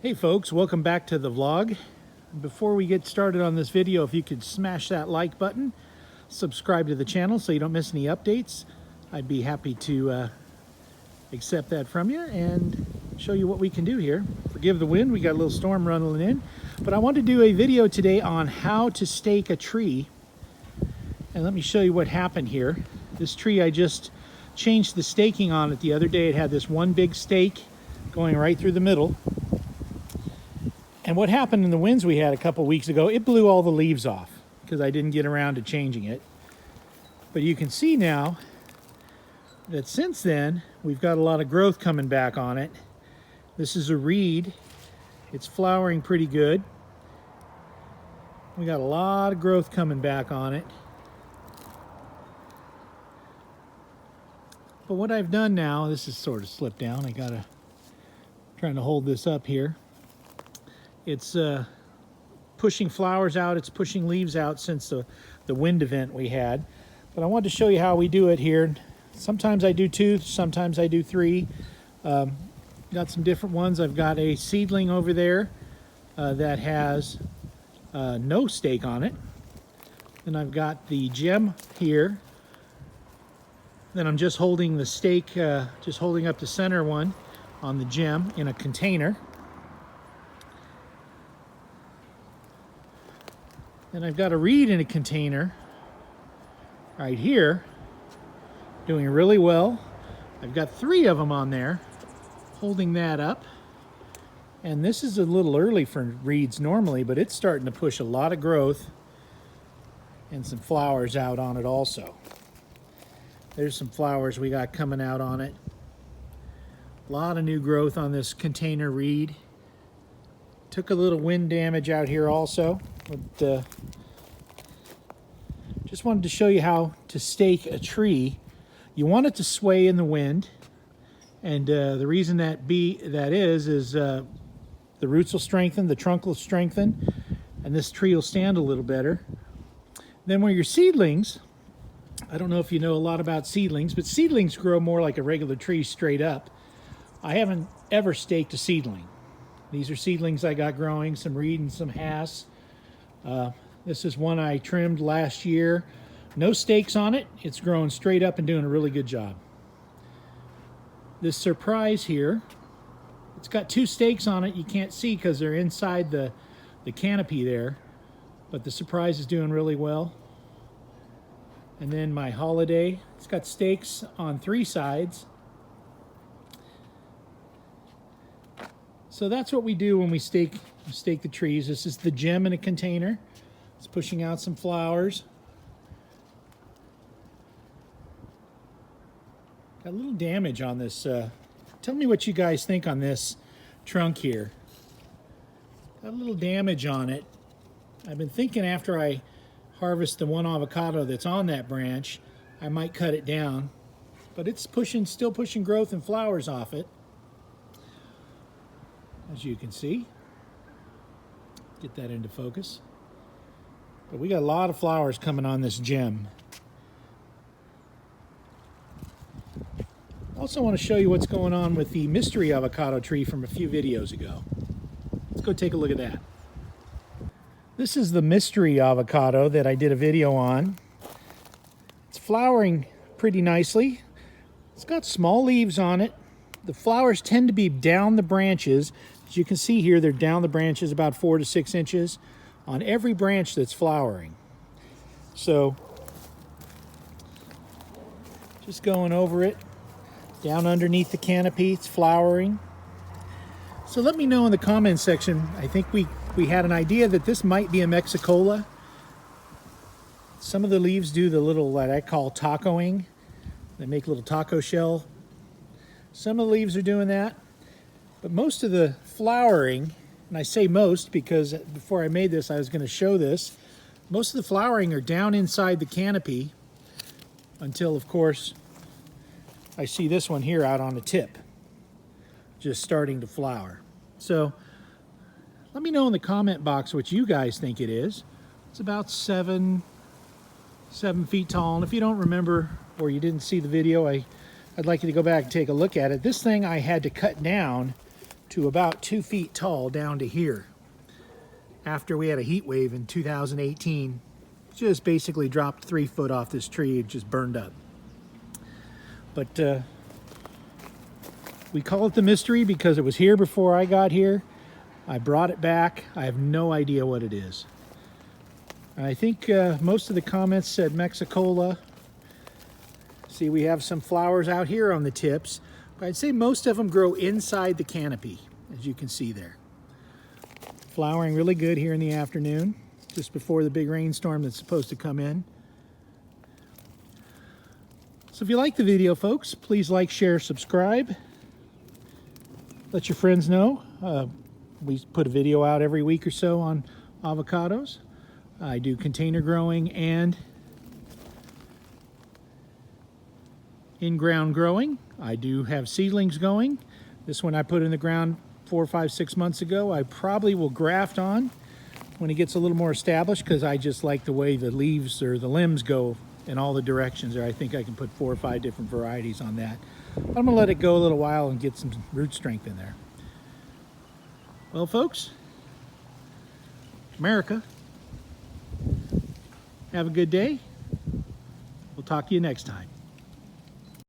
Hey folks, welcome back to the vlog. Before we get started on this video, if you could smash that like button, subscribe to the channel so you don't miss any updates, I'd be happy to accept that from you and show you what we can do here. Forgive the wind, we got a little storm running in, but I want to do a video today on how to stake a tree. And let me show you what happened here. This tree, I just changed the staking on it the other day. It had this one big stake going right through the middle. And what happened in the winds we had a couple weeks ago, it blew all the leaves off because I didn't get around to changing it. But you can see now that since then, we've got a lot of growth coming back on it. This is a reed. It's flowering pretty good. We got a lot of growth coming back on it. But what I've done now, this is sort of slipped down. Trying to hold this up here. It's pushing flowers out, it's pushing leaves out since the wind event we had. But I wanted to show you how we do it here. Sometimes I do 2, sometimes I do 3. Got some different ones. I've got a seedling over there that has no stake on it. Then I've got the gem here. Then I'm just holding the stake, just holding up the center one on the gem in a container. And I've got a reed in a container right here, doing really well. I've got 3 of them on there, holding that up. And this is a little early for reeds normally, but it's starting to push a lot of growth and some flowers out on it also. There's some flowers we got coming out on it. A lot of new growth on this container reed. Took a little wind damage out here also. But just wanted to show you how to stake a tree. You want it to sway in the wind, and the reason that is the roots will strengthen, the trunk will strengthen, and this tree will stand a little better. Then when your seedlings, I don't know if you know a lot about seedlings, but seedlings grow more like a regular tree straight up. I haven't ever staked a seedling. These are seedlings I got growing, some reed and some hass. This is one I trimmed last year. No stakes on it. It's growing straight up and doing a really good job. This surprise here, it's got 2 stakes on it. You can't see because they're inside the canopy there, but the surprise is doing really well. And then my holiday, it's got stakes on 3 sides. So that's what we do when we stake the trees. This is the gem in a container. It's pushing out some flowers. Got a little damage on this. Tell me what you guys think on this trunk here. Got a little damage on it. I've been thinking after I harvest the one avocado that's on that branch, I might cut it down. But it's still pushing growth and flowers off it, as you can see. Get that into focus. But we got a lot of flowers coming on this gem. Also want to show you what's going on with the mystery avocado tree from a few videos ago. Let's go take a look at that. This is the mystery avocado that I did a video on. It's flowering pretty nicely. It's got small leaves on it. The flowers tend to be down the branches. As you can see here, they're down the branches about 4 to 6 inches on every branch that's flowering. So, just going over it, down underneath the canopy, it's flowering. So let me know in the comments section. I think we had an idea that this might be a Mexicola. Some of the leaves do the little, what I call tacoing. They make a little taco shell. Some of the leaves are doing that. But most of the flowering, and I say most because before I made this I was going to show this, most of the flowering are down inside the canopy until, of course, I see this one here out on the tip, just starting to flower. So let me know in the comment box what you guys think it is. It's about 7 feet tall, and if you don't remember or you didn't see the video, I'd like you to go back and take a look at it. This thing I had to cut down to about 2 feet tall down to here. After we had a heat wave in 2018, just basically dropped 3 foot off this tree. It just burned up. But we call it the mystery because it was here before I got here. I brought it back. I have no idea what it is. I think most of the comments said Mexicola. See, we have some flowers out here on the tips, but I'd say most of them grow inside the canopy, as you can see there. Flowering really good here in the afternoon, just before the big rainstorm that's supposed to come in. So if you like the video, folks, please like, share, subscribe. Let your friends know. We put a video out every week or so on avocados. I do container growing and in-ground growing. I do have seedlings going. This one I put in the ground 4, 5, 6 months ago. I probably will graft on when it gets a little more established because I just like the way the leaves or the limbs go in all the directions there. I think I can put 4 or 5 different varieties on that. But I'm gonna let it go a little while and get some root strength in there. Well, folks, America, have a good day. We'll talk to you next time.